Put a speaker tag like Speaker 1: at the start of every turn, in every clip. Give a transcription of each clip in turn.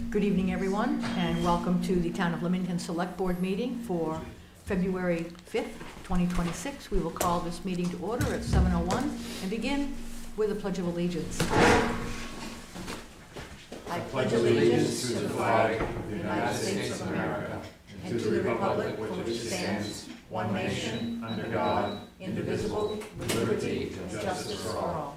Speaker 1: Good evening, everyone, and welcome to the Town of Limington Select Board meeting for February 5th, 2026. We will call this meeting to order at 7:01 and begin with a Pledge of Allegiance. I pledge allegiance to the flag of the United States of America and to the republic for which it stands, one nation, under God, indivisible, with liberty and justice for all.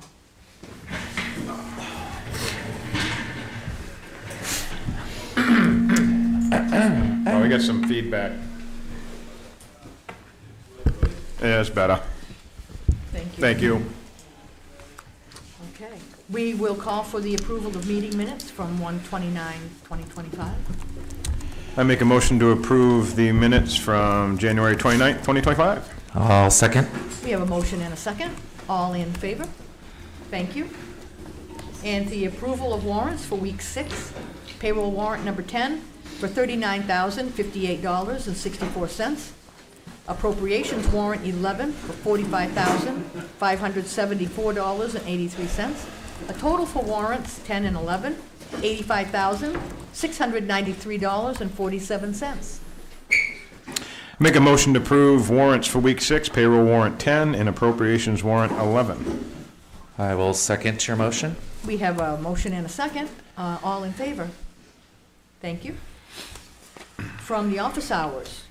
Speaker 2: Oh, we got some feedback. Yeah, it's better.
Speaker 1: Thank you.
Speaker 2: Thank you.
Speaker 1: Okay. We will call for the approval of meeting minutes from 1/29/2025.
Speaker 2: I make a motion to approve the minutes from January 29th, 2025.
Speaker 3: I'll second.
Speaker 1: We have a motion and a second. All in favor? Thank you. And the approval of warrants for week 6. Payroll warrant number 10 for $39,058.64. Appropriations warrant 11 for $45,574.83. A total for warrants 10 and 11, $85,693.47.
Speaker 2: Make a motion to approve warrants for week 6, payroll warrant 10, and appropriations warrant 11.
Speaker 3: I will second your motion.
Speaker 1: We have a motion and a second. All in favor? Thank you. From the office hours,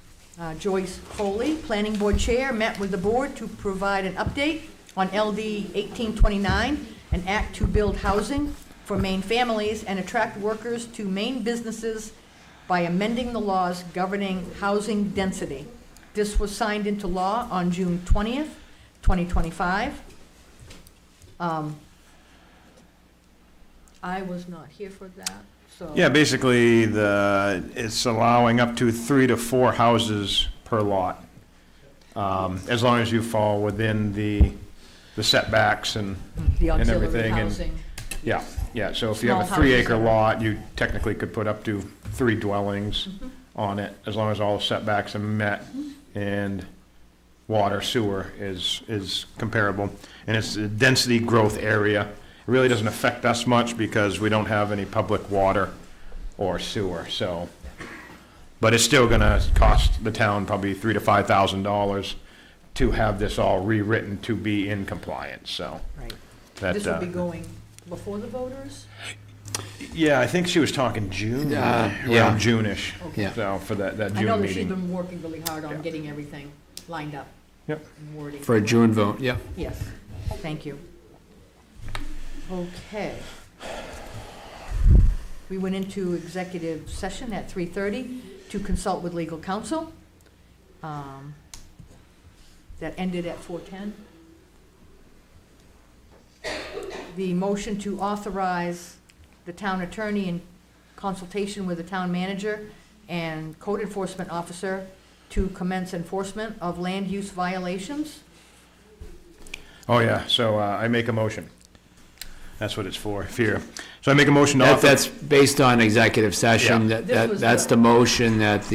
Speaker 1: Joyce Foley, Planning Board Chair, met with the board to provide an update on LD 1829, an act to build housing for Maine families and attract workers to Maine businesses by amending the laws governing housing density. This was signed into law on June 20th, 2025. I was not here for that, so.
Speaker 2: Yeah, basically, it's allowing up to 3 to 4 houses per lot, as long as you fall within the setbacks and
Speaker 1: The auxiliary
Speaker 2: everything, and-
Speaker 1: housing.
Speaker 2: yeah, so if you have a
Speaker 1: Small
Speaker 2: 3-acre
Speaker 1: houses.
Speaker 2: lot, you technically could put up to 3 dwellings on it, as long as all the setbacks are met and water, sewer is comparable. And it's a density growth area. It really doesn't affect us much because we don't have any public water or sewer, so. But it's still gonna cost the town probably $3,000 to $5,000 to have this all rewritten to be in compliance, so.
Speaker 1: Right.
Speaker 2: that,
Speaker 1: This will be going before the voters?
Speaker 2: Yeah, I think she was talking June,
Speaker 3: yeah.
Speaker 2: around June-ish.
Speaker 3: Yeah.
Speaker 2: So, for that
Speaker 1: I know
Speaker 2: June
Speaker 1: that she's
Speaker 2: meeting.
Speaker 1: been working really hard
Speaker 2: Yeah.
Speaker 1: on getting everything lined up.
Speaker 2: Yep.
Speaker 1: And wording.
Speaker 4: For a June vote, yeah.
Speaker 1: Yes, thank you. Okay. We went into executive session at 3:30 to consult with legal counsel. That ended at 4:10. The motion to authorize the town attorney in consultation with the town manager and code enforcement officer to commence enforcement of land use violations.
Speaker 2: Oh, yeah, so I make a motion. That's what it's for, here. So I make a motion to
Speaker 4: That's based on executive session.
Speaker 2: Yeah.
Speaker 4: That's the motion that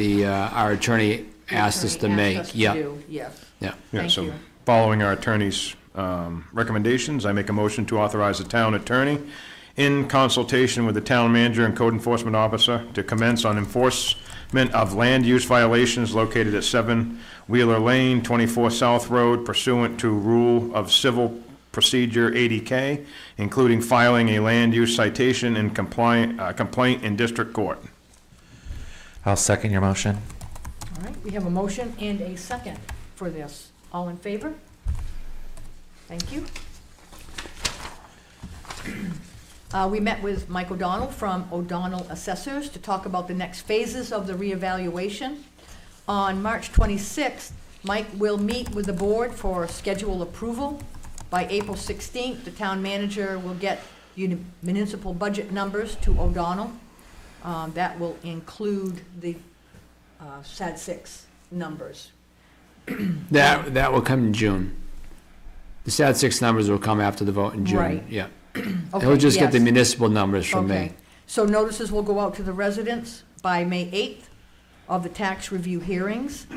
Speaker 4: our attorney asked us to
Speaker 1: Attorney
Speaker 4: make.
Speaker 1: asked us to
Speaker 4: Yeah,
Speaker 1: do, yes.
Speaker 4: yeah.
Speaker 2: Yeah,
Speaker 1: Thank
Speaker 2: so
Speaker 1: you.
Speaker 2: following our attorney's recommendations, I make a motion to authorize the town attorney in consultation with the town manager and code enforcement officer to commence on enforcement of land use violations located at 7 Wheeler Lane, 24 South Road, pursuant to Rule of Civil Procedure 80K, including filing a land use citation and complaint in district court.
Speaker 3: I'll second your motion.
Speaker 1: All right, we have a motion and a second for this. All in favor? Thank you. We met with Mike O'Donnell from O'Donnell Assessors to talk about the next phases of the reevaluation. On March 26th, Mike will meet with the board for schedule approval. By April 16th, the town manager will get municipal budget numbers to O'Donnell. That will include the SAD 6 numbers.
Speaker 4: That will come in June. The SAD 6 numbers will come after the vote in June.
Speaker 1: Right.
Speaker 4: Yeah.
Speaker 1: Okay,
Speaker 4: He'll just get the
Speaker 1: yes.
Speaker 4: municipal numbers from
Speaker 1: Okay.
Speaker 4: me.
Speaker 1: So notices will go out to the residents by May 8th of the tax review hearings.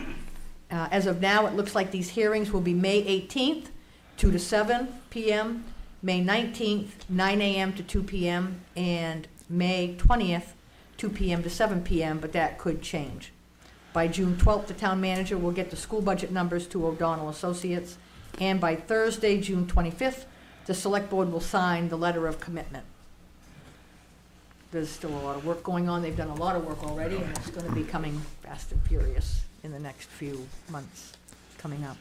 Speaker 1: As of now, it looks like these hearings will be May 18th, 2 to 7 p.m., May 19th, 9 a.m. to 2 p.m., and May 20th, 2 PM to 7 PM, but that could change. By June 12th, the town manager will get the school budget numbers to O'Donnell Associates, and by Thursday, June 25th, the select board will sign the letter of commitment. There's still a lot of work going on. They've done a lot of work already, and it's going to be coming fast and furious in the next few months coming up.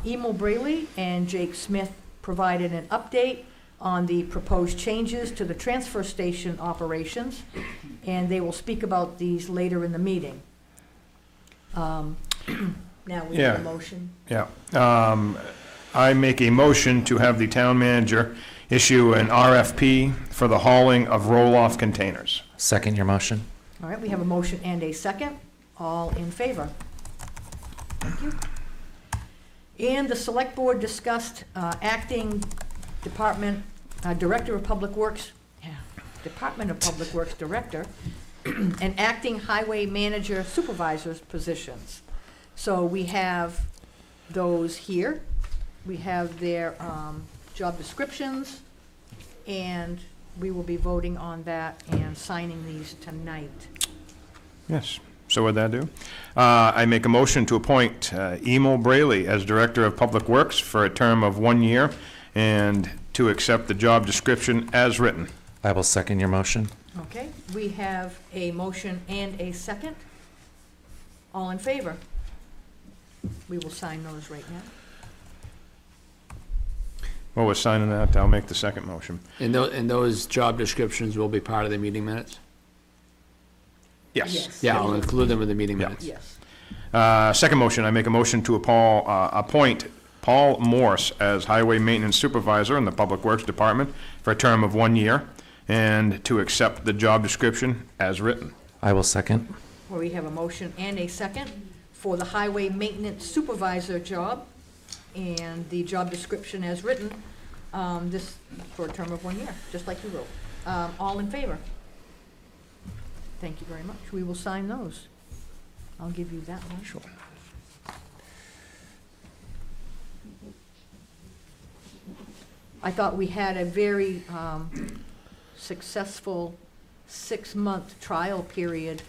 Speaker 1: Emil Braley and Jake Smith provided an update on the proposed changes to the transfer station operations, and they will speak about these later in the meeting. Now we
Speaker 2: Yeah.
Speaker 1: have a motion.
Speaker 2: Yeah. I make a motion to have the town manager issue an RFP for the hauling of roll-off containers.
Speaker 3: Second your motion.
Speaker 1: All right, we have a motion and a second. All in favor? Thank you. And the select board discussed acting Department, Director of Public Works, Department of Public Works Director, and acting Highway Manager Supervisor's positions. So we have those here. We have their job descriptions, and we will be voting on that and signing these tonight.
Speaker 2: Yes. So what'd that do? I make a motion to appoint Emil Braley as Director of Public Works for a term of 1 year and to accept the job description as written.
Speaker 3: I will second your motion.
Speaker 1: Okay, we have a motion and a second. All in favor? We will sign those right now.
Speaker 2: While we're signing that, I'll make the second motion.
Speaker 4: And those job descriptions will be part of the meeting minutes?
Speaker 2: Yes.
Speaker 4: Yeah, I'll include them in the meeting
Speaker 2: Yeah.
Speaker 4: minutes.
Speaker 1: Yes.
Speaker 2: Second motion, I make a motion to appoint Paul Morse as Highway Maintenance Supervisor in the Public Works Department for a term of 1 year and to accept the job description as written.
Speaker 3: I will second.
Speaker 1: Where we have a motion and a second for the Highway Maintenance Supervisor job and the job description as written, this for a term of 1 year, just like you wrote. All in favor? Thank you very much. We will sign those. I'll give you that one.
Speaker 2: Sure.
Speaker 1: I thought we had a very successful 6-month trial period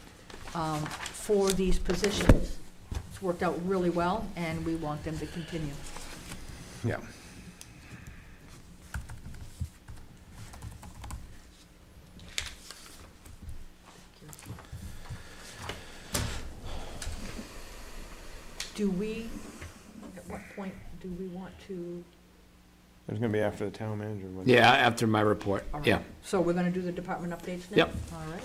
Speaker 1: for these positions. It's worked out really well, and we want them to continue.
Speaker 2: Yeah.
Speaker 1: Do we, at what point do we want to?
Speaker 2: It's gonna be after the town manager. wouldn't it?
Speaker 4: Yeah, after my report,
Speaker 1: All right.
Speaker 4: yeah.
Speaker 1: So we're gonna do the department updates now?
Speaker 4: Yep.
Speaker 1: All right.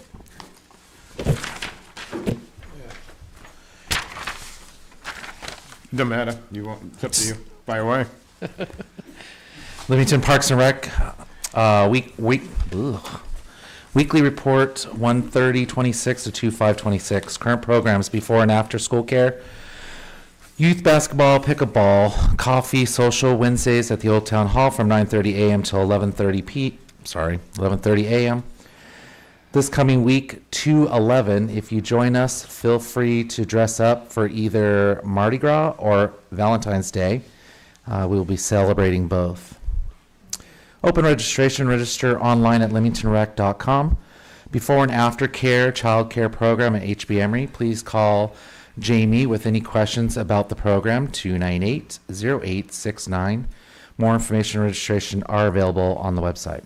Speaker 2: Doesn't matter. You want, it's up to you. Fire away.
Speaker 3: Limington Parks and Rec, weekly report 1/30/26 to 2/5/26. Current programs before and after school care. Youth basketball, pickleball, coffee, social Wednesdays at the Old Town Hall from 9:30 a.m. till 11:30 a.m. This coming week, 2/11, if you join us, feel free to dress up for either Mardi Gras or Valentine's Day. We will be celebrating both. Open registration, register online at limingtonrec.com. Before and after care, child care program at HB Emory, please call Jamie with any questions about the program, 298-0869. More information and registration are available on the website.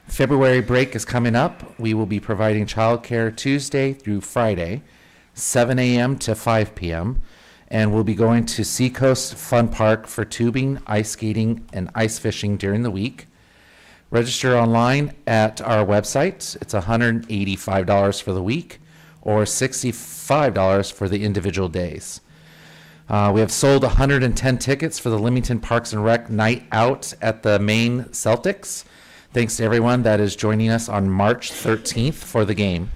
Speaker 3: February break is coming up. We will be providing childcare Tuesday through Friday, 7 a.m. to 5 p.m. And we'll be going to Seacoast Fun Park for tubing, ice skating, and ice fishing during the week. Register online at our website. It's $185 for the week or $65 for the individual days. We have sold 110 tickets for the Limington Parks and Rec Night Out at the main Celtics. Thanks to everyone that is joining us on March 13th for the game.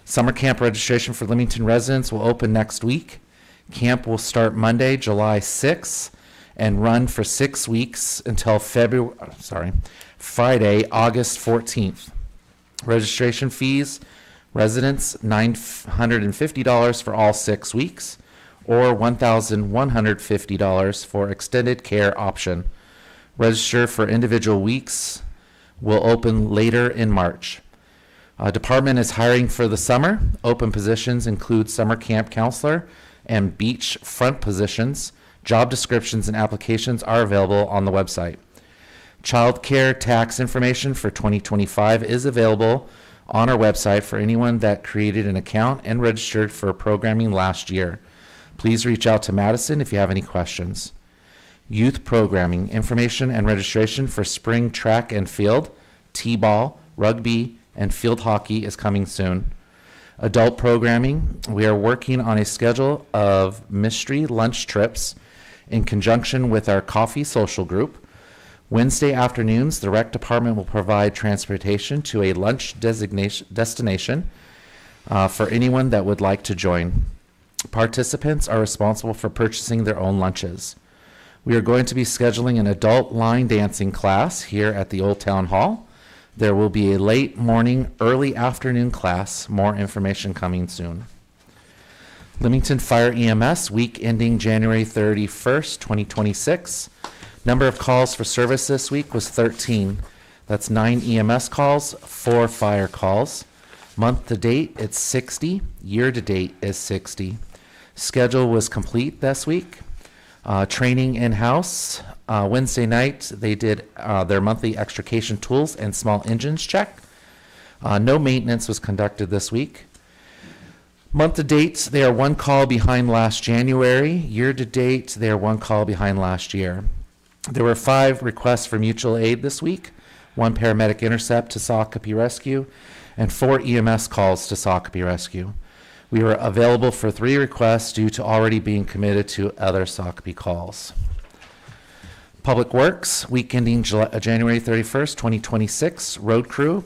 Speaker 3: Summer camp registration for Limington residents will open next week. Camp will start Monday, July 6th, and run for 6 weeks until Friday, August 14th. Registration fees, residents, $950 for all 6 weeks, or $1,150 for extended care option. Register for individual weeks will open later in March. Department is hiring for the summer. Open positions include summer camp counselor and beach front positions. Job descriptions and applications are available on the website. Child care tax information for 2025 is available on our website for anyone that created an account and registered for programming last year. Please reach out to Madison if you have any questions. Youth programming information and registration for spring track and field, t-ball, rugby, and field hockey is coming soon. Adult programming, we are working on a schedule of mystery lunch trips in conjunction with our coffee social group. Wednesday afternoons, the rec department will provide transportation to a lunch destination for anyone that would like to join. Participants are responsible for purchasing their own lunches. We are going to be scheduling an adult line dancing class here at the Old Town Hall. There will be a late morning, early afternoon class. More information coming soon. Limington Fire EMS, week ending January 31st, 2026. Number of calls for service this week was 13. That's 9 EMS calls, 4 fire calls. Month to date, it's 60. Year to date is 60. Schedule was complete this week. Training in-house. Wednesday night, they did their monthly extrication tools and small engines check. No maintenance was conducted this week. Month to date, they are 1 call behind last January. Year to date, they are 1 call behind last year. There were 5 requests for mutual aid this week, 1 paramedic intercept to Socopee Rescue, and 4 EMS calls to Socopee Rescue. We were available for 3 requests due to already being committed to other Socopee calls. Public Works, week ending January 31st, 2026, road crew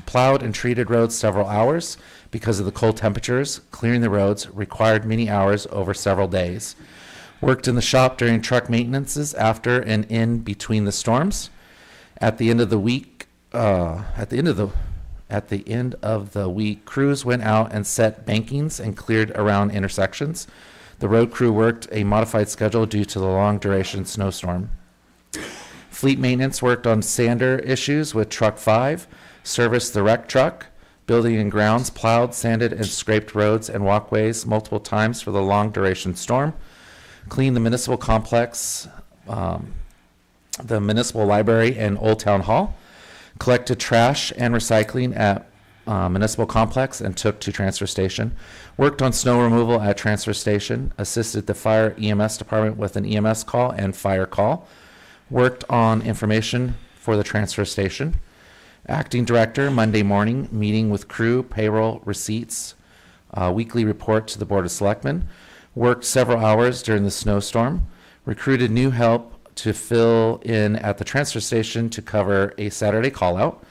Speaker 3: plowed and treated roads several hours because of the cold temperatures. Clearing the roads required many hours over several days. Worked in the shop during truck maintenances after and in between the storms. At the end of the week, crews went out and set bankings and cleared around intersections. The road crew worked a modified schedule due to the long duration snowstorm. Fleet maintenance worked on sander issues with truck 5, serviced the wreck truck, building and grounds, plowed, sanded, and scraped roads and walkways multiple times for the long duration storm. Cleaned the municipal complex, the municipal library, and Old Town Hall. Collected trash and recycling at municipal complex and took to transfer station. Worked on snow removal at transfer station. Assisted the fire EMS department with an EMS call and fire call. Worked on information for the transfer station. Acting director, Monday morning, meeting with crew, payroll, receipts, weekly report to the Board of Selectmen. Worked several hours during the snowstorm. Recruited new help to fill in at the transfer station to cover a Saturday call-out.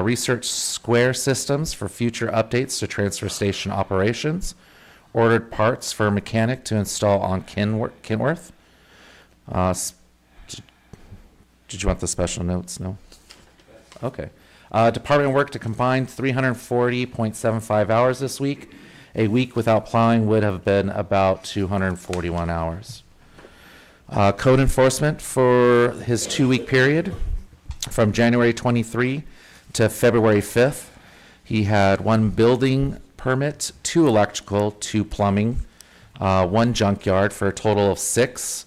Speaker 3: Researched square systems for future updates to transfer station operations. Ordered parts for a mechanic to install on Kenworth. Did you want the special notes? No? Okay. Department worked a combined 340.75 hours this week. A week without plowing would have been about 241 hours. Code enforcement for his 2-week period from January 23 to February 5th. He had 1 building permit, 2 electrical, 2 plumbing, 1 junkyard for a total of 6.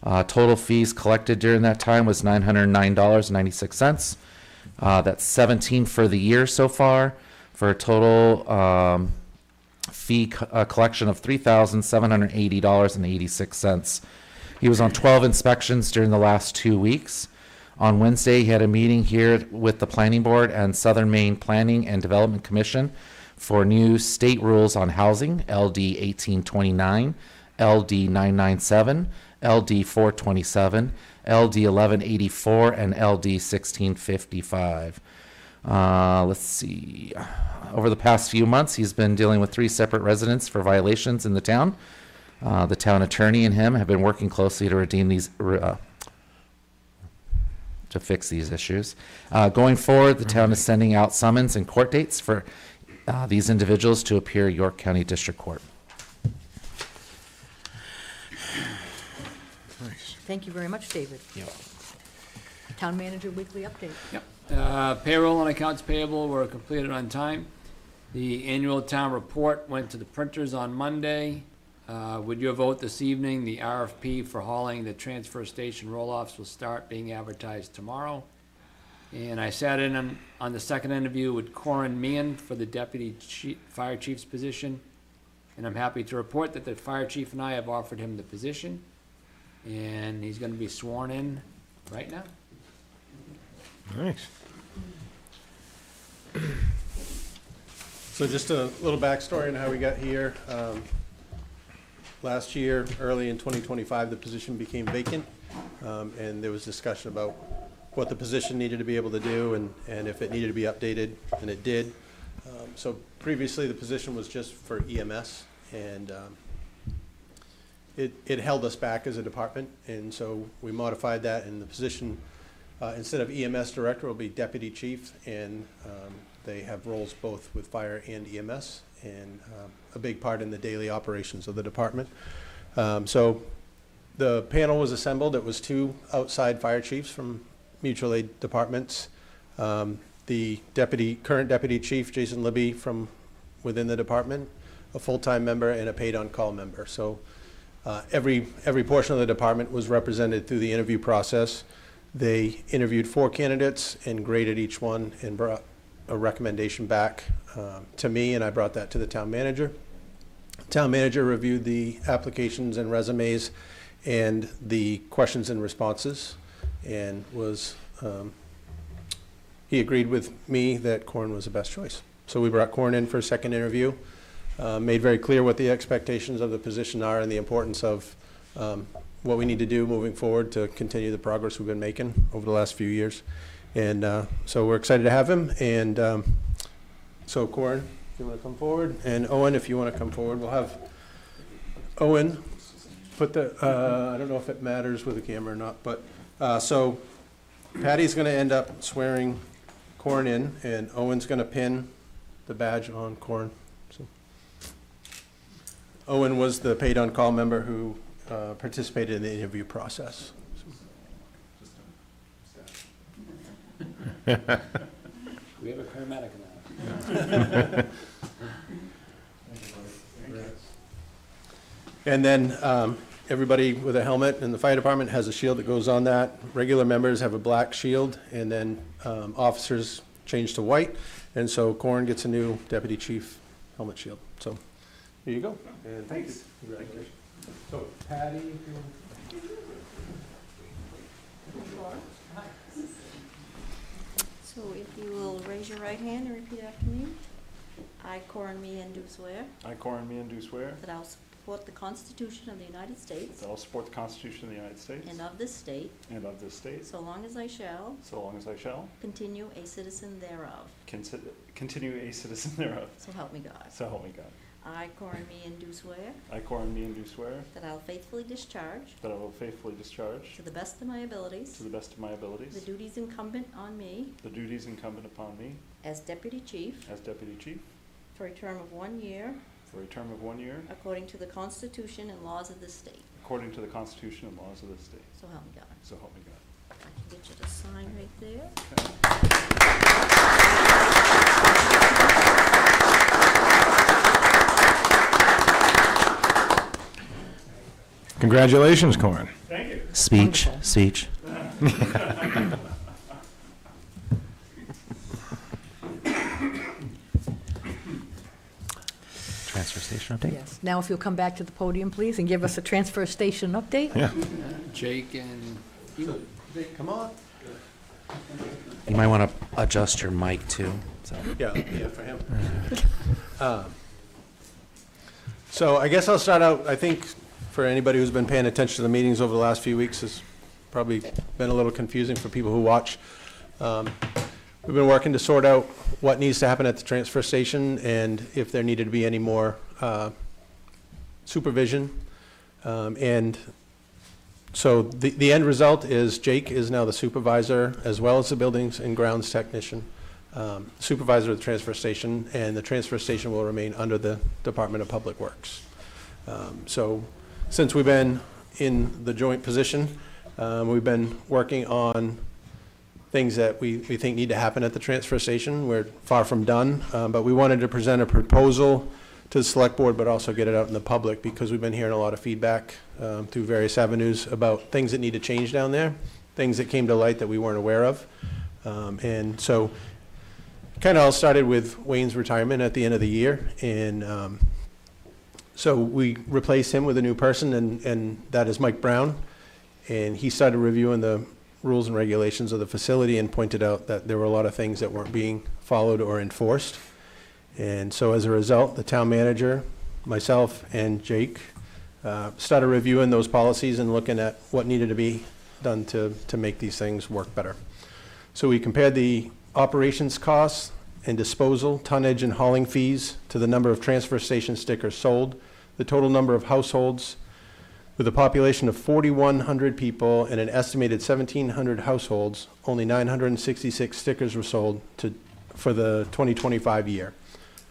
Speaker 3: Total fees collected during that time was $909.96. That's 17 for the year so far, for a total fee collection of $3,780.86. He was on 12 inspections during the last 2 weeks. On Wednesday, he had a meeting here with the Planning Board and Southern Maine Planning and Development Commission for new state rules on housing, LD 1829, LD 997, LD 427, LD 1184, and LD 1655. Let's see. Over the past few months, he's been dealing with 3 separate residents for violations in the town. The town attorney and him have been working closely to redeem these, to fix these issues. Going forward, the town is sending out summons and court dates for these individuals to appear York County District Court.
Speaker 2: Nice.
Speaker 1: Thank you very much, David. Town Manager Weekly Update.
Speaker 4: Yep. Payroll and accounts payable were completed on time. The annual town report went to the printers on Monday. With your vote this evening, the RFP for hauling the transfer station roll-offs will start being advertised tomorrow. And I sat in on the second interview with Corin Meehan for the fire chief's position. And I'm happy to report that the fire chief and I have offered him the position. And he's gonna be sworn in right now.
Speaker 2: Nice.
Speaker 5: So just a little backstory on how we got here. Last year, early in 2025, the position became vacant, and there was discussion about what the position needed to be able to do and if it needed to be updated, and it did. So previously, the position was just for EMS, and it held us back as a department, and so we modified that, and the position, instead of EMS director, will be deputy chief, and they have roles both with fire and EMS, and a big part in the daily operations of the department. So the panel was assembled. It was 2 outside fire chiefs from mutual aid departments. The current deputy chief, Jason Libby, from within the department, a full-time member, and a paid-on-call member. So every portion of the department was represented through the interview process. They interviewed 4 candidates and graded each one and brought a recommendation back to me, and I brought that to the town manager. Town manager reviewed the applications and resumes and the questions and responses, and he agreed with me that Corin was the best choice. So we brought Corin in for a second interview, made very clear what the expectations of the position are and the importance of what we need to do moving forward to continue the progress we've been making over the last few years. And so we're excited to have him. And so Corin, if you want to come forward, and Owen, if you want to come forward, we'll have Owen put the, I don't know if it matters with the camera or not, but so Patty's going to end up swearing Corin in, and Owen's going to pin the badge on Corin. So Owen was the paid-on-call member who participated in the interview process.
Speaker 4: We have a paramedic now.
Speaker 5: And then everybody with a helmet in the fire department has a shield that goes on that. Regular members have a black shield, and then officers change to white. And so Corin gets a new deputy chief helmet shield. So here you go. And thanks. Congratulations. So Patty, if you want.
Speaker 6: So if you will raise your right hand and repeat after me. I, Corin Meehan, do swear
Speaker 7: I, Corin Meehan, do swear
Speaker 6: that I will support the Constitution of the United States
Speaker 7: that I will support the Constitution of the United States
Speaker 6: and of this state,
Speaker 7: and of this state,
Speaker 6: so long as I shall
Speaker 7: so long as I shall
Speaker 6: continue a citizen thereof.
Speaker 7: continue a citizen thereof.
Speaker 6: So help me God.
Speaker 7: So help me God.
Speaker 6: I, Corin Meehan, do swear
Speaker 7: I, Corin Meehan, do swear
Speaker 6: that I will faithfully discharge,
Speaker 7: that I will faithfully discharge,
Speaker 6: to the best of my abilities,
Speaker 7: to the best of my
Speaker 6: the
Speaker 7: abilities,
Speaker 6: duties incumbent on me
Speaker 7: the duties incumbent upon me
Speaker 6: as Deputy Chief
Speaker 7: as Deputy Chief
Speaker 6: for a term of 1 year,
Speaker 7: for a term of 1 year,
Speaker 6: according to the Constitution and laws of this state.
Speaker 7: according to the Constitution and laws of this state.
Speaker 6: So help me God.
Speaker 7: So help me God.
Speaker 6: I can get you to sign right there.
Speaker 2: Congratulations, Corin.
Speaker 7: Thank you.
Speaker 3: Speech,
Speaker 1: Wonderful.
Speaker 3: speech. Transfer station update?
Speaker 1: Yes. Now if you'll come back to the podium, please, and give us a transfer station update.
Speaker 2: Yeah.
Speaker 4: Jake and
Speaker 5: Come on.
Speaker 3: You might want to adjust your mic too. So.
Speaker 5: Yeah, for him. So I guess I'll start out, I think, for anybody who's been paying attention to the meetings over the last few weeks, it's probably been a little confusing for people who watch. We've been working to sort out what needs to happen at the transfer station and if there needed to be any more supervision. And so the end result is Jake is now the supervisor as well as the buildings and grounds technician, supervisor of the transfer station, and the transfer station will remain under the Department of Public Works. So since we've been in the joint position, we've been working on things that we think need to happen at the transfer station. We're far from done, but we wanted to present a proposal to the select board, but also get it out in the public, because we've been hearing a lot of feedback through various avenues about things that need to change down there, things that came to light that we weren't aware of. And so kind of all started with Wayne's retirement at the end of the year, and so we replaced him with a new person, and that is Mike Brown. And he started reviewing the rules and regulations of the facility and pointed out that there were a lot of things that weren't being followed or enforced. And so as a result, the town manager, myself, and Jake started reviewing those policies and looking at what needed to be done to make these things work better. So we compared the operations costs and disposal, tonnage, and hauling fees to the number of transfer station stickers sold, the total number of households. With a population of 4,100 people and an estimated 1,700 households, only 966 stickers were sold for the 2025 year.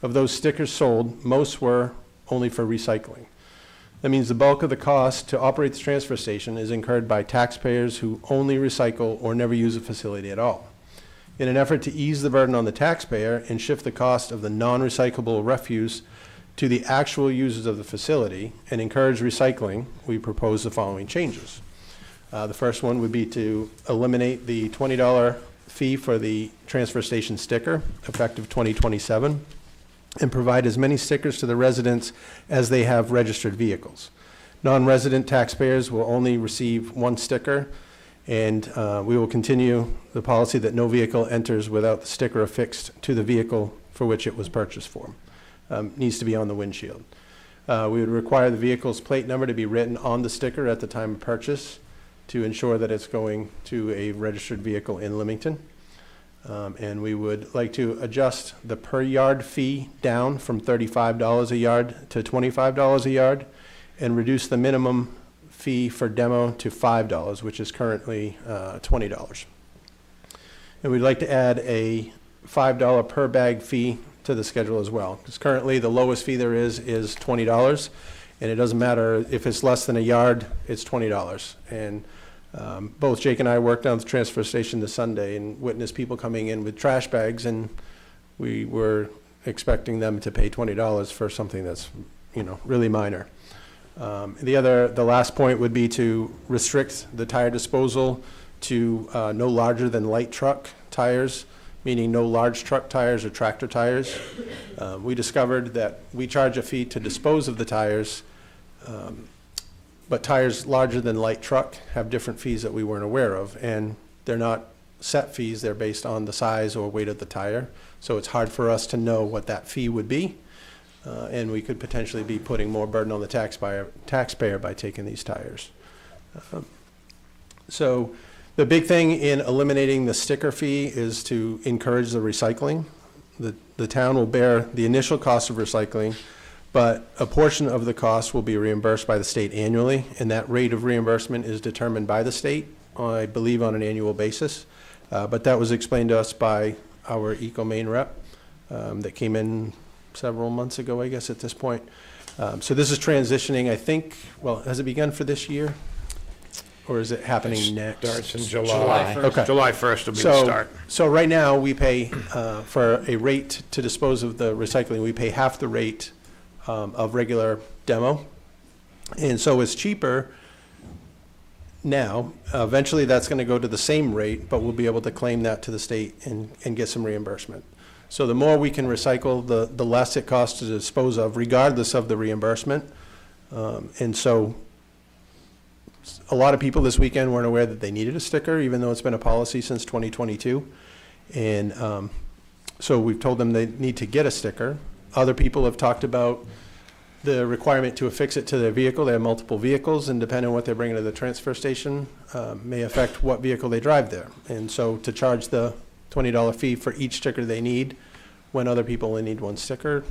Speaker 5: Of those stickers sold, most were only for recycling. That means the bulk of the cost to operate the transfer station is incurred by taxpayers who only recycle or never use a facility at all. In an effort to ease the burden on the taxpayer and shift the cost of the non-recyclable refuse to the actual users of the facility and encourage recycling, we propose the following changes. The first one would be to eliminate the $20 fee for the transfer station sticker, effective 2027. And provide as many stickers to the residents as they have registered vehicles. Non-resident taxpayers will only receive one sticker, and we will continue the policy that no vehicle enters without the sticker affixed to the vehicle for which it was purchased for. Needs to be on the windshield. We would require the vehicle's plate number to be written on the sticker at the time of purchase to ensure that it's going to a registered vehicle in Limington. And we would like to adjust the per yard fee down from $35 a yard to $25 a yard, and reduce the minimum fee for demo to $5, which is currently $20. And we'd like to add a $5 per bag fee to the schedule as well, because currently the lowest fee there is $20, and it doesn't matter if it's less than a yard, it's $20. And both Jake and I worked down at the transfer station this Sunday and witnessed people coming in with trash bags, and we were expecting them to pay $20 for something that's, really minor. The last point would be to restrict the tire disposal to no larger than light truck tires, meaning no large truck tires or tractor tires. We discovered that we charge a fee to dispose of the tires, but tires larger than light truck have different fees that we weren't aware of, and they're not set fees, they're based on the size or weight of the tire. So it's hard for us to know what that fee would be, and we could potentially be putting more burden on the taxpayer by taking these tires. So the big thing in eliminating the sticker fee is to encourage the recycling. The town will bear the initial cost of recycling, but a portion of the cost will be reimbursed by the state annually, and that rate of reimbursement is determined by the state, I believe, on an annual basis. But that was explained to us by our EcoMaine rep that came in several months ago, I guess, at this point. So this is transitioning, I think, has it begun for this year? Or is it happening next?
Speaker 2: Starts in July.
Speaker 5: Okay.
Speaker 2: July 1st will be the start.
Speaker 5: So right now, we pay, for a rate to dispose of the recycling, we pay half the rate of regular demo. And so it's cheaper now. Eventually, that's going to go to the same rate, but we'll be able to claim that to the state and get some reimbursement. So the more we can recycle, the less it costs to dispose of, regardless of the reimbursement. And so a lot of people this weekend weren't aware that they needed a sticker, even though it's been a policy since 2022. And so we've told them they need to get a sticker. Other people have talked about the requirement to affix it to their vehicle. They have multiple vehicles, and depending on what they're bringing to the transfer station, may affect what vehicle they drive there. And so to charge the $20 fee for each sticker they need, when other people only need one sticker,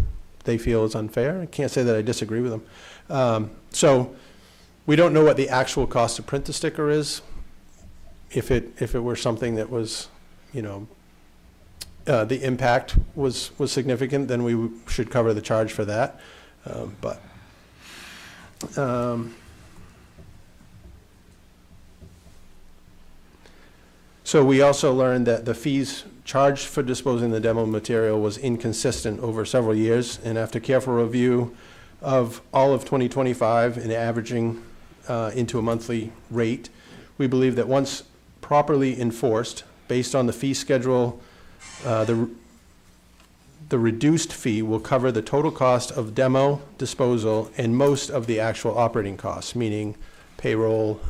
Speaker 5: they feel is unfair. I can't say that I disagree with them. So we don't know what the actual cost to print the sticker is. If it were something that was, the impact was significant, then we should cover the charge for that. So we also learned that the fees charged for disposing the demo material was inconsistent over several years, and after careful review of all of 2025 and averaging into a monthly rate, we believe that once properly enforced, based on the fee schedule, the reduced fee will cover the total cost of demo disposal and most of the actual operating costs, meaning payroll,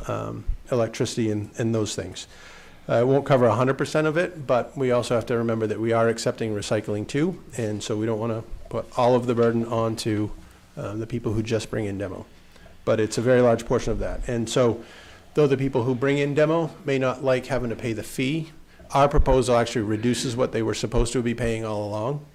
Speaker 5: electricity, and those things. It won't cover 100% of it, but we also have to remember that we are accepting recycling too, and so we don't want to put all of the burden onto the people who just bring in demo. But it's a very large portion of that. And so, though the people who bring in demo may not like having to pay the fee, our proposal actually reduces what they were supposed to be paying all along.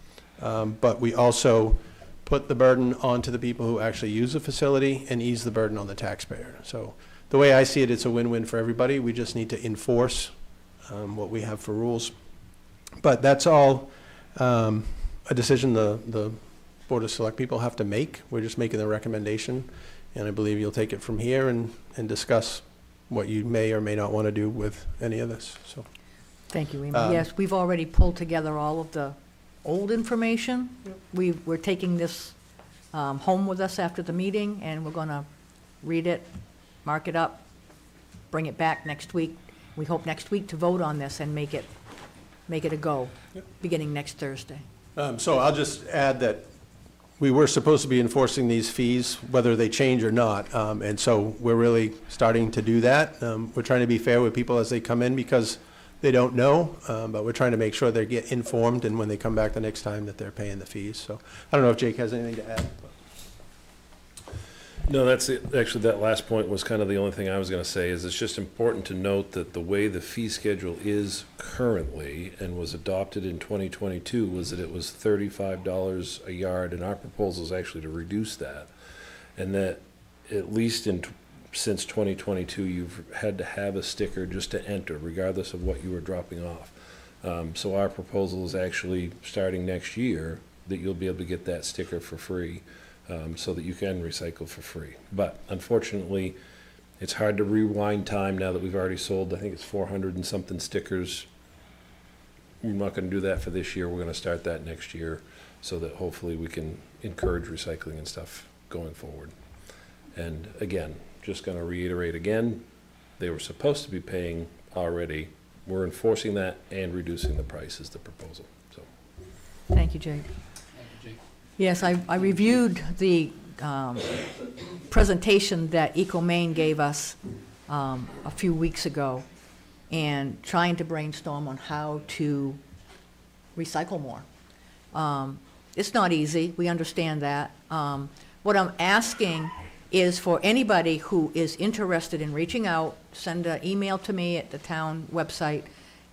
Speaker 5: But we also put the burden onto the people who actually use the facility and ease the burden on the taxpayer. So the way I see it, it's a win-win for everybody. We just need to enforce what we have for rules. But that's all a decision the Board of Select people have to make. We're just making the recommendation, and I believe you'll take it from here and discuss what you may or may not want to do with any of this, so.
Speaker 1: Thank you, Amy. Yes, we've already pulled together all of the old information. We're taking this home with us after the meeting, and we're going to read it, mark it up, bring it back next week. We hope next week to vote on this and make it a go, beginning next Thursday.
Speaker 5: So I'll just add that we were supposed to be enforcing these fees, whether they change or not, and so we're really starting to do that. We're trying to be fair with people as they come in because they don't know, but we're trying to make sure they get informed, and when they come back the next time that they're paying the fees. So I don't know if Jake has anything to add.
Speaker 8: No, that's it. Actually, that last point was kind of the only thing I was going to say, is it's just important to note that the way the fee schedule is currently and was adopted in 2022 was that it was $35 a yard, and our proposal is actually to reduce that. And that at least since 2022, you've had to have a sticker just to enter, regardless of what you were dropping off. So our proposal is actually, starting next year, that you'll be able to get that sticker for free. So that you can recycle for free. But unfortunately, it's hard to rewind time now that we've already sold, I think it's 400 and something stickers. We're not going to do that for this year. We're going to start that next year so that hopefully we can encourage recycling and stuff going forward. And again, just going to reiterate again, they were supposed to be paying already. We're enforcing that and reducing the price is the proposal. So.
Speaker 1: Thank you, Jake. Yes, I reviewed the presentation that EcoMaine gave us a few weeks ago, and trying to brainstorm on how to recycle more. It's not easy, we understand that. What I'm asking is for anybody who is interested in reaching out, send an email to me at the town website.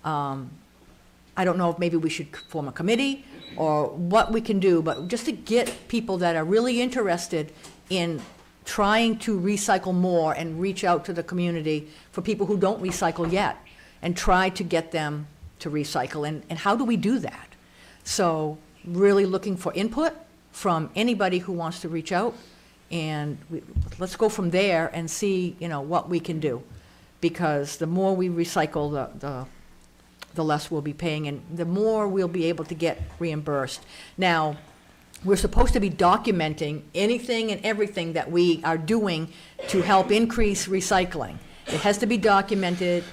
Speaker 1: I don't know if maybe we should form a committee or what we can do, but just to get people that are really interested in trying to recycle more and reach out to the community for people who don't recycle yet and try to get them to recycle. And how do we do that? So really looking for input from anybody who wants to reach out, and let's go from there and see, what we can do. Because the more we recycle, the less we'll be paying, and the more we'll be able to get reimbursed. Now, we're supposed to be documenting anything and everything that we are doing to help increase recycling. It has to be documented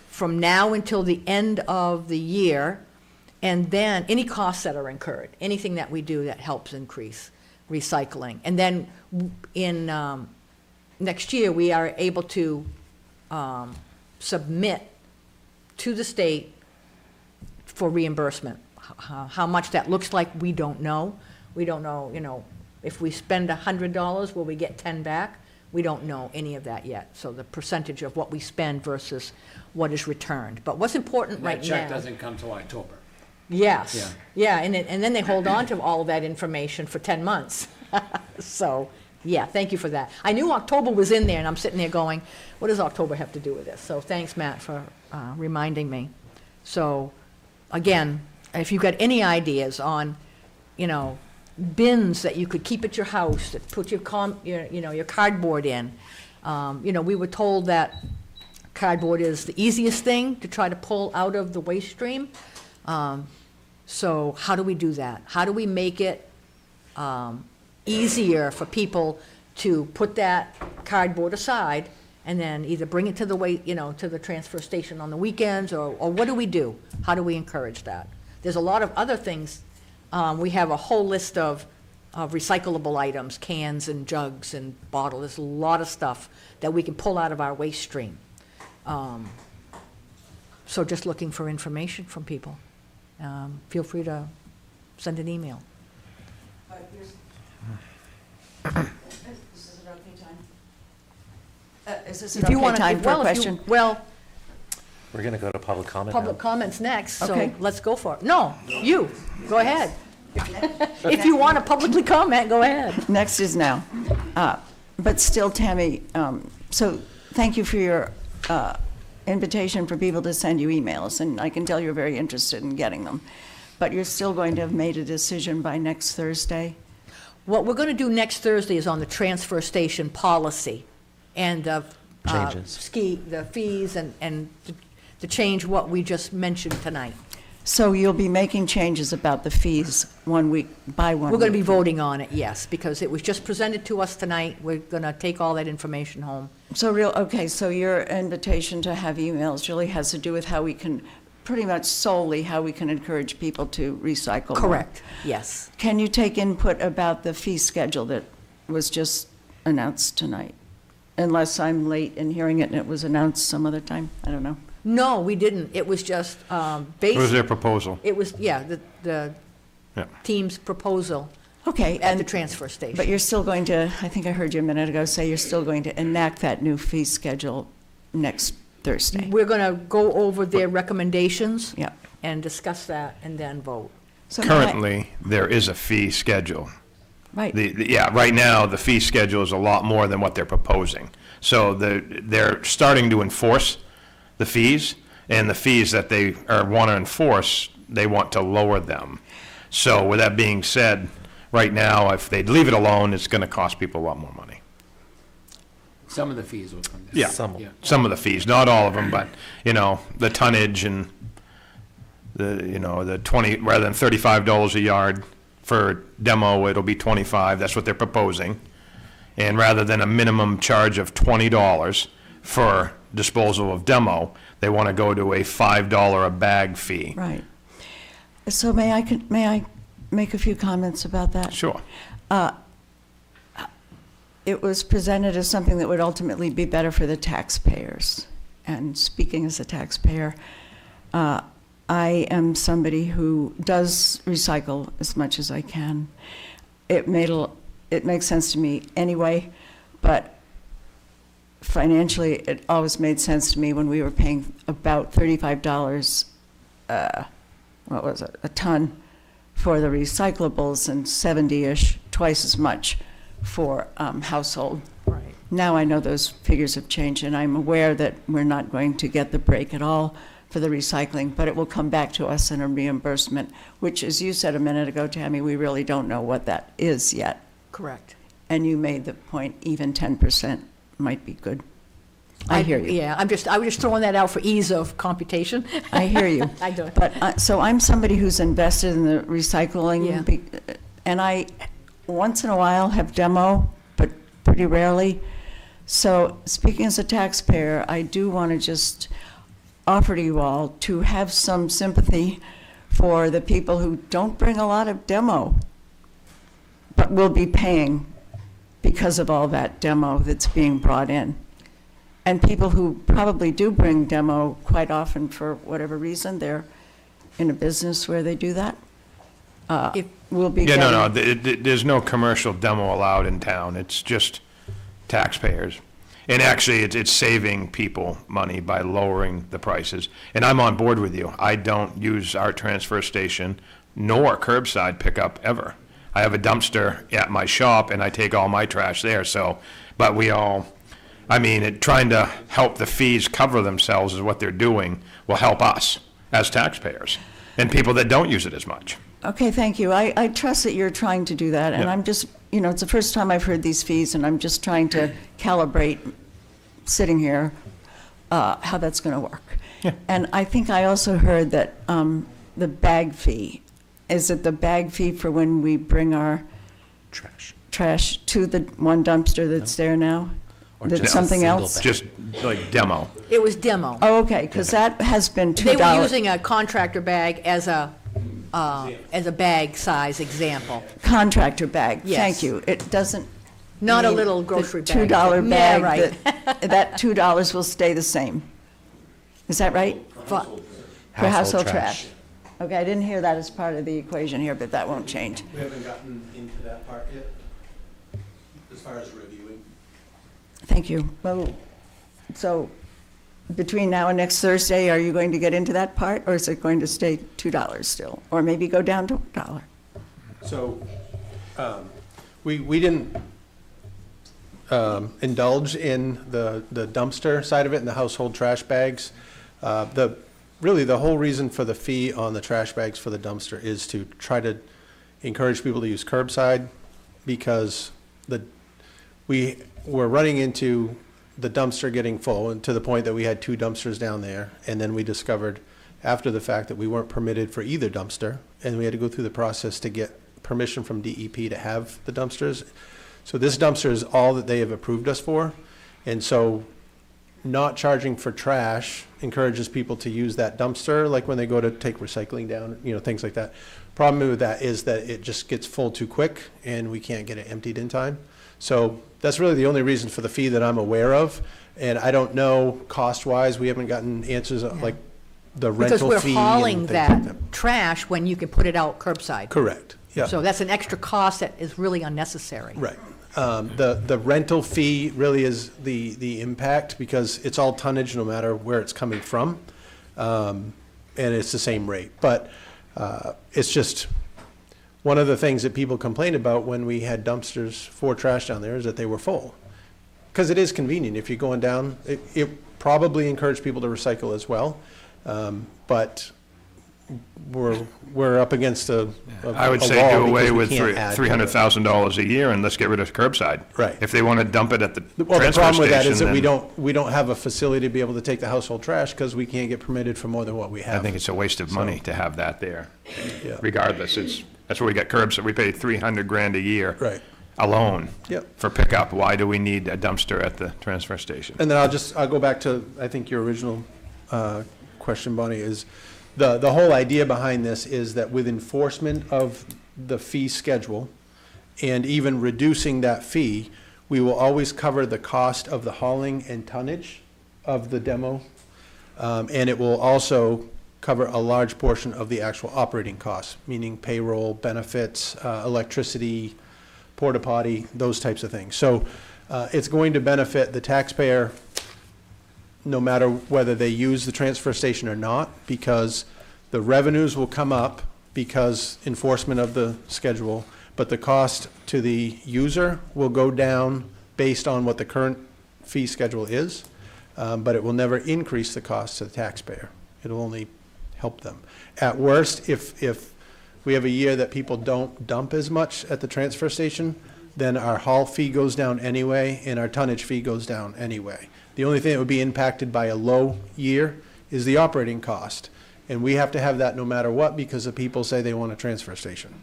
Speaker 1: from now until the end of the year, and then any costs that are incurred, anything that we do that helps increase recycling. And then in next year, we are able to submit to the state for reimbursement. How much that looks like, we don't know. We don't know, if we spend $100, will we get 10 back? We don't know any of that yet. So the percentage of what we spend versus what is returned. But what's important right now.
Speaker 4: That check doesn't come till October.
Speaker 1: Yes. Yeah, and then they hold on to all of that information for 10 months. So, yeah, thank you for that. I knew October was in there, and I'm sitting there going, what does October have to do with this? So thanks, Matt, for reminding me. So, again, if you've got any ideas on, bins that you could keep at your house, that put your cardboard in. We were told that Cardboard is the easiest thing to try to pull out of the waste stream. So how do we do that? How do we make it easier for people to put that cardboard aside and then either bring it to the to the transfer station on the weekends, or what do we do? How do we encourage that? There's a lot of other things. We have a whole list of recyclable items, cans and jugs and bottles. There's a lot of stuff that we can pull out of our waste stream. So just looking for information from people. Feel free to send an email.
Speaker 6: Is this
Speaker 1: If you want to,
Speaker 6: time for a
Speaker 1: well,
Speaker 6: question?
Speaker 1: well,
Speaker 3: We're going to go to public comment now.
Speaker 1: public comments next, so
Speaker 6: Okay.
Speaker 1: let's go for it. No, you, go ahead. If you want to publicly comment, go ahead.
Speaker 6: Next is now. But still, Tammy, so thank you for your invitation for people to send you emails, and I can tell you're very interested in getting them. But you're still going to have made a decision by next Thursday?
Speaker 1: What we're going to do next Thursday is on the transfer station policy and the
Speaker 3: Changes.
Speaker 1: the fees and to change what we just mentioned tonight.
Speaker 6: So you'll be making changes about the fees 1 week by 1 week?
Speaker 1: We're going to be voting on it, yes, because it was just presented to us tonight. We're going to take all that information home.
Speaker 6: So so your invitation to have emails really has to do with how we can, pretty much solely how we can encourage people to recycle more.
Speaker 1: Correct, yes.
Speaker 6: Can you take input about the fee schedule that was just announced tonight? Unless I'm late in hearing it and it was announced some other time, I don't know.
Speaker 1: No, we didn't. It was just
Speaker 2: What was
Speaker 1: based,
Speaker 2: their proposal?
Speaker 1: it was, yeah, the
Speaker 2: Yeah.
Speaker 1: team's proposal
Speaker 6: Okay,
Speaker 1: at the
Speaker 6: and,
Speaker 1: transfer station.
Speaker 6: but you're still going to, I think I heard you a minute ago say you're still going to enact that new fee schedule next Thursday.
Speaker 1: We're going to go over their recommendations
Speaker 6: Yeah.
Speaker 1: and discuss that and then vote.
Speaker 6: So my-
Speaker 2: Currently, there is a fee schedule.
Speaker 6: Right.
Speaker 2: Yeah, right now, the fee schedule is a lot more than what they're proposing. So they're starting to enforce the fees, and the fees that they want to enforce, they want to lower them. So with that being said, right now, if they leave it alone, it's going to cost people a lot more money.
Speaker 4: Some of the fees will come down.
Speaker 2: Yeah.
Speaker 3: Some.
Speaker 4: Yeah.
Speaker 2: Some of the fees, not all of them, but, the tonnage and the 20, rather than $35 a yard for demo, it'll be 25, that's what they're proposing. And rather than a minimum charge of $20 for disposal of demo, they want to go to a $5 a bag fee.
Speaker 6: Right. So may I make a few comments about that?
Speaker 2: Sure.
Speaker 6: It was presented as something that would ultimately be better for the taxpayers. And speaking as a taxpayer, I am somebody who does recycle as much as I can. It makes sense to me anyway, but financially, it always made sense to me when we were paying about $35, a ton for the recyclables and 70-ish, twice as much for household.
Speaker 1: Right.
Speaker 6: Now I know those figures have changed, and I'm aware that we're not going to get the break at all for the recycling, but it will come back to us in a reimbursement, which, as you said a minute ago, Tammy, we really don't know what that is yet.
Speaker 1: Correct.
Speaker 6: And you made the point, even 10% might be good. I hear you.
Speaker 1: Yeah, I was just throwing that out for ease of computation.
Speaker 6: I hear you.
Speaker 1: I do.
Speaker 6: But, so I'm somebody who's invested in the recycling,
Speaker 1: Yeah.
Speaker 6: and I, once in a while, have demo, but pretty rarely. So speaking as a taxpayer, I do want to just offer to you all to have some sympathy for the people who don't bring a lot of demo, but will be paying because of all that demo that's being brought in. And people who probably do bring demo quite often for whatever reason, they're in a business where they do that,
Speaker 1: If-
Speaker 6: will be
Speaker 2: Yeah, no,
Speaker 6: getting-
Speaker 2: there's no commercial demo allowed in town. It's just taxpayers. And actually, it's saving people money by lowering the prices. And I'm on board with you. I don't use our transfer station nor curbside pickup ever. I have a dumpster at my shop, and I take all my trash there, so, but trying to help the fees cover themselves is what they're doing, will help us as taxpayers, and people that don't use it as much.
Speaker 6: Okay, thank you. I trust that you're trying to do that, and
Speaker 2: Yeah.
Speaker 6: I'm just, it's the first time I've heard these fees, and I'm just trying to calibrate sitting here how that's going to work. And I think I also heard that the bag fee, is it the bag fee for when we bring our trash to the one dumpster that's there now?
Speaker 3: Or
Speaker 6: That's
Speaker 3: just a
Speaker 6: something
Speaker 3: single
Speaker 6: else?
Speaker 3: bag.
Speaker 2: Just like demo.
Speaker 1: It was demo.
Speaker 6: Oh, okay, because that has been
Speaker 1: They
Speaker 6: $2.
Speaker 1: were using a contractor bag as a bag size example,
Speaker 6: Contractor bag,
Speaker 1: Yes.
Speaker 6: thank you. It doesn't.
Speaker 1: not a
Speaker 6: mean
Speaker 1: little
Speaker 6: the
Speaker 1: grocery bag.
Speaker 6: $2
Speaker 1: Yeah,
Speaker 6: bag,
Speaker 1: right.
Speaker 6: that $2 will stay the same. Is that right?
Speaker 1: But-
Speaker 6: For household trash. Okay, I didn't hear that as part of the equation here, but that won't change.
Speaker 5: We haven't gotten into that part yet, as far as reviewing.
Speaker 6: Thank you. Well, so between now and next Thursday, are you going to get into that part, or is it going to stay $2 still? Or maybe go down to $1?
Speaker 5: So, we didn't indulge in the dumpster side of it and the household trash bags. Really, the whole reason for the fee on the trash bags for the dumpster is to try to encourage people to use curbside, because we were running into the dumpster getting full, and to the point that we had 2 dumpsters down there, and then we discovered after the fact that we weren't permitted for either dumpster, and we had to go through the process to get permission from DEP to have the dumpsters. So this dumpster is all that they have approved us for, and so not charging for trash encourages people to use that dumpster, like when they go to take recycling down, things like that. Problem with that is that it just gets full too quick, and we can't get it emptied in time. So that's really the only reason for the fee that I'm aware of, and I don't know cost-wise, we haven't gotten answers like the rental fee.
Speaker 1: Because we're hauling
Speaker 5: and things like
Speaker 1: that trash when you can put it out curbside.
Speaker 5: Correct, yeah.
Speaker 1: So that's an extra cost that is really unnecessary.
Speaker 5: Right. The rental fee really is the impact, because it's all tonnage no matter where it's coming from, and it's the same rate. But it's just, one of the things that people complained about when we had dumpsters for trash down there is that they were full. Because it is convenient. If you're going down, it probably encouraged people to recycle as well. But we're up against a
Speaker 2: I would
Speaker 5: a
Speaker 2: say
Speaker 5: wall
Speaker 2: do away
Speaker 5: because we
Speaker 2: with
Speaker 5: can't add to it.
Speaker 2: $300,000 a year and let's get rid of curbside.
Speaker 5: Right.
Speaker 2: If they want to dump it at the
Speaker 5: Well, the
Speaker 2: transfer
Speaker 5: problem with that
Speaker 2: station,
Speaker 5: is that
Speaker 2: then
Speaker 5: we don't have a facility to be able to take the household trash because we can't get permitted for more than what we
Speaker 2: I
Speaker 5: have.
Speaker 2: think it's a waste of money to have that there.
Speaker 5: Yeah.
Speaker 2: Regardless, that's where we got curbs, we pay $300,000 a year.
Speaker 5: Right.
Speaker 2: Alone.
Speaker 5: Yep.
Speaker 2: For pickup. Why do we need a dumpster at the transfer station?
Speaker 5: And then I'll go back to, I think, your original question, Bonnie, is the whole idea behind this is that with enforcement of the fee schedule and even reducing that fee, we will always cover the cost of the hauling and tonnage of the demo. And it will also cover a large portion of the actual operating costs, meaning payroll, benefits, electricity, porta potty, those types of things. So it's going to benefit the taxpayer no matter whether they use the transfer station or not, because the revenues will come up because enforcement of the schedule, but the cost to the user will go down based on what the current fee schedule is, but it will never increase the cost to the taxpayer. It'll only help them. At worst, if we have a year that people don't dump as much at the transfer station, then our haul fee goes down anyway, and our tonnage fee goes down anyway. The only thing that would be impacted by a low year is the operating cost. And we have to have that no matter what, because the people say they want a transfer station.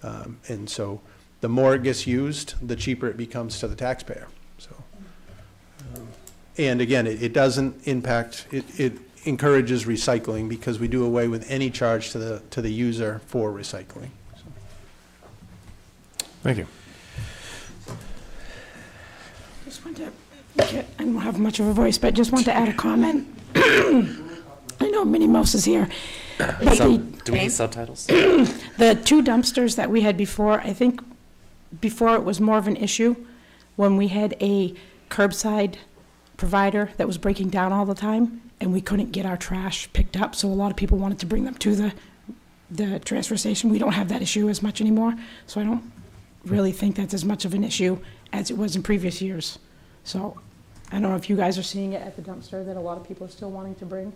Speaker 5: And so the more it gets used, the cheaper it becomes to the taxpayer. So, and again, it doesn't impact, it encourages recycling, because we do away with any charge to the user for recycling. So.
Speaker 2: Thank you.
Speaker 9: Just want to, I don't have much of a voice, but just want to add a comment. I know Minnie Mouse is here. But
Speaker 3: Do we need subtitles?
Speaker 9: the 2 dumpsters that we had before, I think before it was more of an issue when we had a curbside provider that was breaking down all the time and we couldn't get our trash picked up. So a lot of people wanted to bring them to the transfer station. We don't have that issue as much anymore. So I don't really think that's as much of an issue as it was in previous years. So I don't know if you guys are seeing it at the dumpster that a lot of people are still wanting to bring.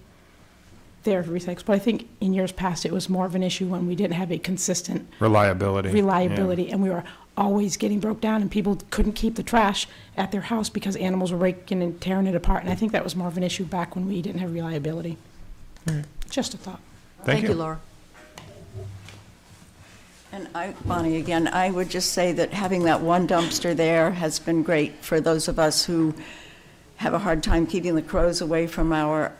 Speaker 9: there to recycle. But I think in years past, it was more of an issue when we didn't have a consistent
Speaker 2: Reliability.
Speaker 9: reliability, and we were always getting broke down, and people couldn't keep the trash at their house because animals were raking and tearing it apart, and I think that was more of an issue back when we didn't have reliability. Just a thought.
Speaker 2: Thank you.
Speaker 1: Laura.
Speaker 6: And Bonnie, again, I would just say that having that one dumpster there has been great for those of us who have a hard time keeping the crows away from our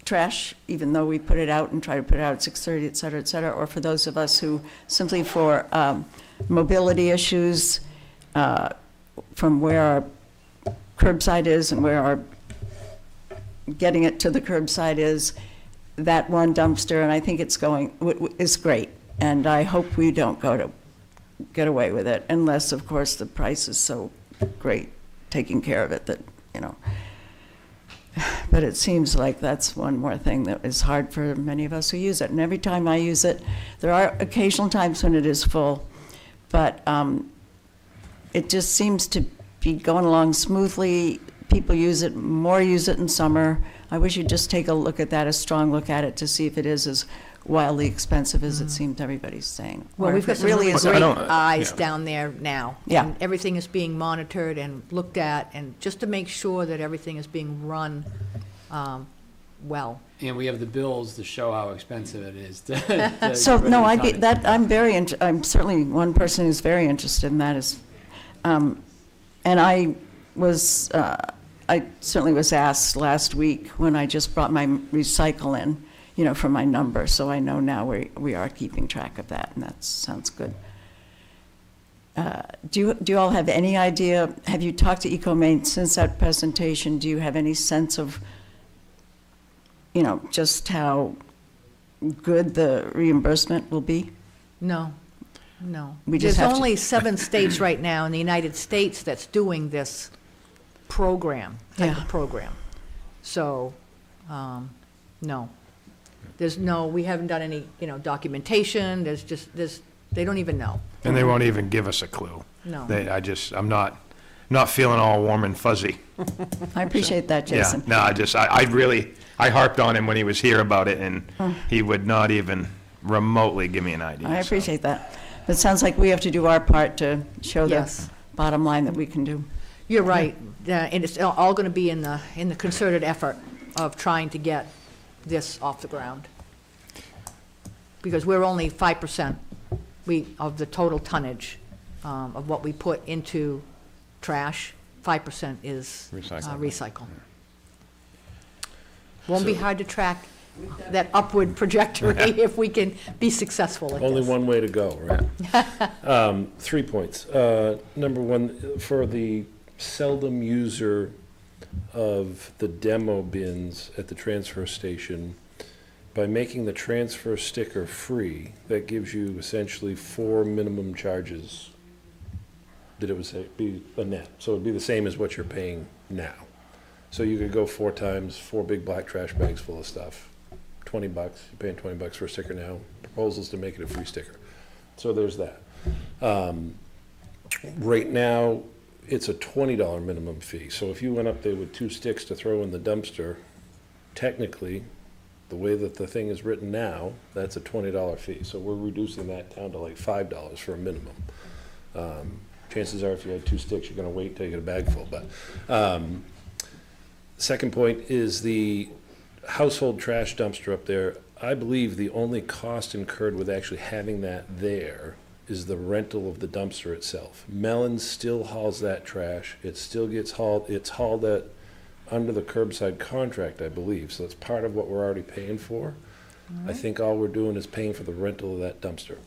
Speaker 6: trash, even though we put it out and try to put it out at 6:30, et cetera, or for those of us who, simply for mobility issues, from where our curbside is and where our getting it to the curbside is, that one dumpster, and I think it's is great. And I hope we don't get away with it, unless, of course, the price is so great, taking care of it, that, you know. But it seems like that's one more thing that is hard for many of us who use it. And every time I use it, there are occasional times when it is full, but it just seems to be going along smoothly. People use it in summer. I wish you'd just take a strong look at it, to see if it is as wildly expensive as it seems everybody's saying.
Speaker 1: Well,
Speaker 6: Or
Speaker 1: we've
Speaker 6: if
Speaker 1: got
Speaker 6: it
Speaker 1: some really
Speaker 6: is.
Speaker 1: great
Speaker 2: I don't-
Speaker 1: eyes
Speaker 2: yeah.
Speaker 1: down there now.
Speaker 6: Yeah.
Speaker 1: And everything is being monitored and looked at, and just to make sure that everything is being run well.
Speaker 4: And we have the bills to show how expensive it is to
Speaker 6: So,
Speaker 4: get rid
Speaker 6: no,
Speaker 4: of the tonnage.
Speaker 6: I'm certainly one person who's very interested in that is, and I certainly was asked last week when I just brought my recycle in, for my number, so I know now we are keeping track of that, and that sounds good. Do you all have any idea, have you talked to EcoMaine since that presentation? Do you have any sense of, just how good the reimbursement will be?
Speaker 1: No.
Speaker 6: We just
Speaker 1: There's
Speaker 6: have to-
Speaker 1: only 7 states right now in the United States that's doing this program, type
Speaker 6: Yeah.
Speaker 1: of program. So, no. We haven't done any, documentation, they don't even know.
Speaker 2: And they won't even give us a clue.
Speaker 1: No.
Speaker 2: I'm not feeling all warm and fuzzy.
Speaker 6: I appreciate that,
Speaker 2: Yeah,
Speaker 6: Jason.
Speaker 2: no, I harped on him when he was here about it, and he would not even remotely give me an idea.
Speaker 6: I
Speaker 2: so.
Speaker 6: appreciate that. It sounds like we have to do our part to show the
Speaker 1: Yes.
Speaker 6: bottom line that we can do.
Speaker 1: You're right, and it's all going to be in the concerted effort of trying to get this off the ground. Because we're only 5% of the total tonnage of what we put into trash, 5% is
Speaker 2: Recycle.
Speaker 1: recycle. Won't be hard to track that upward trajectory if we can be successful at this.
Speaker 8: Only one way to go, right? 3 points. Number one, for the seldom user of the demo bins at the transfer station, by making the transfer sticker free, that gives you essentially 4 minimum charges that it would be a net. So it'd be the same as what you're paying now. So you could go 4 times, 4 big black trash bags full of stuff. $20, you're paying $20 for a sticker now. Proposals to make it a free sticker. So there's that. Right now, it's a $20 minimum fee. So if you went up there with 2 sticks to throw in the dumpster, technically, the way that the thing is written now, that's a $20 fee. So we're reducing that down to like $5 for a minimum. Chances are if you had 2 sticks, you're gonna wait till you get a bag full. But second point is the household trash dumpster up there. I believe the only cost incurred with actually having that there is the rental of the dumpster itself. Mellon still hauls that trash. It still gets hauled. It's hauled under the curbside contract, I believe. So it's part of what we're already paying for. I think all we're doing is paying for the rental of that dumpster.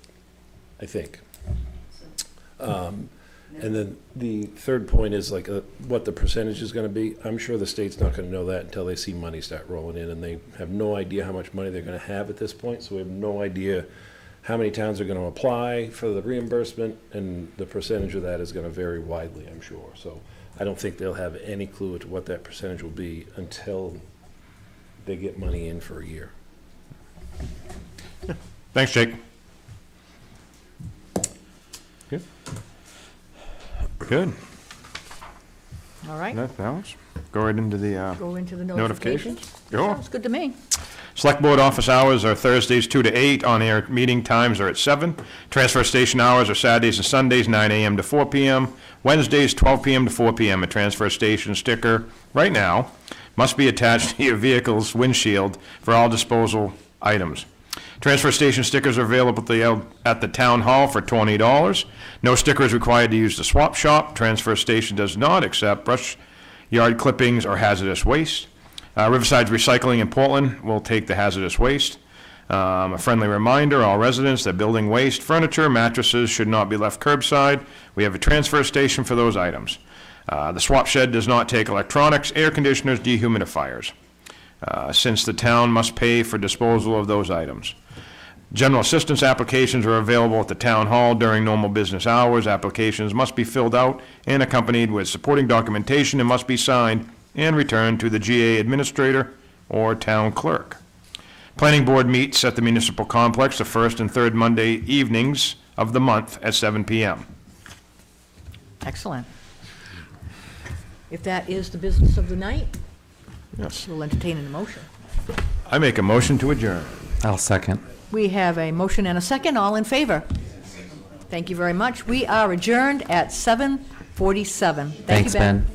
Speaker 8: I think. And then the third point is like what the percentage is going to be. I'm sure the state's not going to know that until they see money start rolling in, and they have no idea how much money they're going to have at this point. So we have no idea how many towns are going to apply for the reimbursement, and the percentage of that is going to vary widely, I'm sure. So I don't think they'll have any clue as to what that percentage will be until they get money in for a year.
Speaker 2: Thanks, Jake. Good.
Speaker 1: All right.
Speaker 2: That was good. go right into the
Speaker 1: Go into the
Speaker 2: notifications?
Speaker 1: notifications?
Speaker 2: Sure.
Speaker 1: Sounds good to me.
Speaker 2: Select Board office hours are Thursdays 2 to 8, on-air meeting times are at 7. Transfer station hours are Saturdays and Sundays, 9 a.m. to 4 p.m. Wednesdays, 12 p.m. to 4 p.m. A transfer station sticker, right now, must be attached to your vehicle's windshield for all disposal items. Transfer station stickers are available at the town hall for $20. No sticker is required to use the swap shop. Transfer station does not accept brush yard clippings or hazardous waste. Riverside's Recycling in Portland will take the hazardous waste. A friendly reminder, all residents that building waste, furniture, mattresses should not be left curbside. We have a transfer station for those items. The swap shed does not take electronics, air conditioners, dehumidifiers, since the town must pay for disposal of those items. General assistance applications are available at the town hall during normal business hours. Applications must be filled out and accompanied with supporting documentation and must be signed and returned to the GA administrator or town clerk. Planning Board meets at the municipal complex the first and third Monday evenings of the month at 7 p.m.
Speaker 1: Excellent. If that is the business of the night,
Speaker 2: Yes.
Speaker 1: we'll entertain a motion.
Speaker 2: I make a motion to adjourn.
Speaker 3: I'll second.
Speaker 1: We have a motion and a second. All in favor? Thank you very much. We are adjourned at 7:47. Thank you,
Speaker 3: Thanks, Ben.